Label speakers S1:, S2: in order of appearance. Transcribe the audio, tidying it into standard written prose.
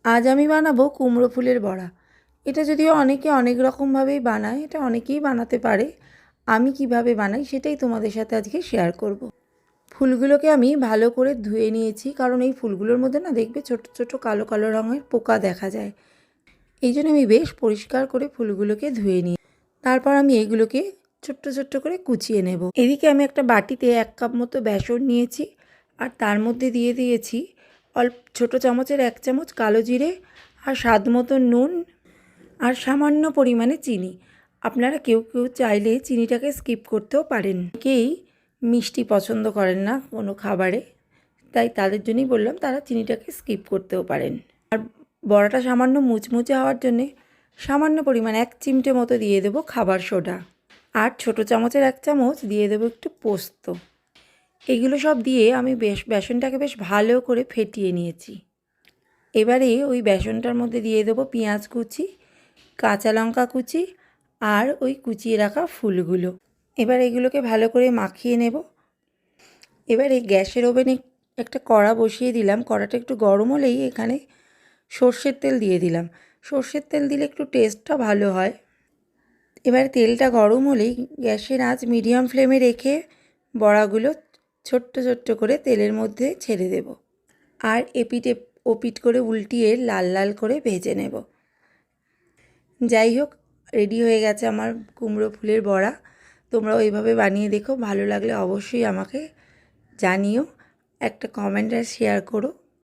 S1: আজ আমি বানাবো কুমড়ো ফুলের বড়া। এটা যদিও অনেকে অনেক রকমভাবেই বানায়, এটা অনেকেই বানাতে পারে। আমি কিভাবে বানাই সেটাই তোমাদের সাথে আজকে শেয়ার করব। ফুলগুলোকে আমি ভালো করে ধুয়ে নিয়েছি, কারণ এই ফুলগুলোর মধ্যে না দেখবে ছোট ছোট কালো কালো রঙের পোকা দেখা যায়। এই জন্য আমি বেশ পরিষ্কার করে ফুলগুলোকে ধুয়ে নিই। তারপর আমি এগুলোকে ছোট্ট ছোট্ট করে কুচিয়ে নেব। এদিকে আমি একটা বাটিতে 1 কাপ মতো বেসন নিয়েছি, আর তার মধ্যে দিয়ে দিয়েছি ছোটো চামচের 1 চামচ কালো জিরে, আর স্বাদ মতো নুন, আর সামান্য পরিমাণে চিনি। আপনারা কেউ কেউ চাইলে চিনিটাকে স্কিপ করতেও পারেন। কেই মিষ্টি পছন্দ করেন না কোনো খাবারে, তাই তাদের জন্যই বললাম তারা চিনিটাকে স্কিপ করতেও পারেন। আর বড়াটা সামান্য মুচমুচে হওয়ার জন্যে সামান্য পরিমাণ 1 চিমটে মতো দিয়ে দেবো খাবার সোডা, আর ছোটো চামচের 1 চামচ দিয়ে দেবো একটু পোস্ত। এগুলো সব দিয়ে আমি বেসনটাকে বেশ ভালো করে ফেটিয়ে নিয়েছি। এবারে ওই বেসনটার মধ্যে দিয়ে দেবো পেঁয়াজ কুচি, কাঁচা লঙ্কা কুচি, আর ওই কুচিয়ে রাখা ফুলগুলো। এবার এগুলোকে ভালো করে মাখিয়ে নেব। এবারে গ্যাসের ওভেনে একটা কড়া বসিয়ে দিলাম। কড়াটা একটু গরম হলেই এখানে সর্ষের তেল দিয়ে দিলাম। সর্ষের তেল দিলে একটু টেস্টটা ভালো হয়। এবার তেলটা গরম হলেই গ্যাসের আঁচ মিডিয়াম ফ্লেমে রেখে বড়াগুলো ছোট্ট ছোট্ট করে তেলের মধ্যে ছেড়ে দেব, আর এপিট ওপিট করে উল্টিয়ে লাল লাল করে ভেজে নেব। যাই হোক, রেডি হয়ে গেছে আমার কুমড়ো ফুলের বড়া। তোমরাও এইভাবে বানিয়ে দেখো, ভালো লাগলে অবশ্যই আমাকে জানিও, একটা কমেন্ট আর শেয়ার করো।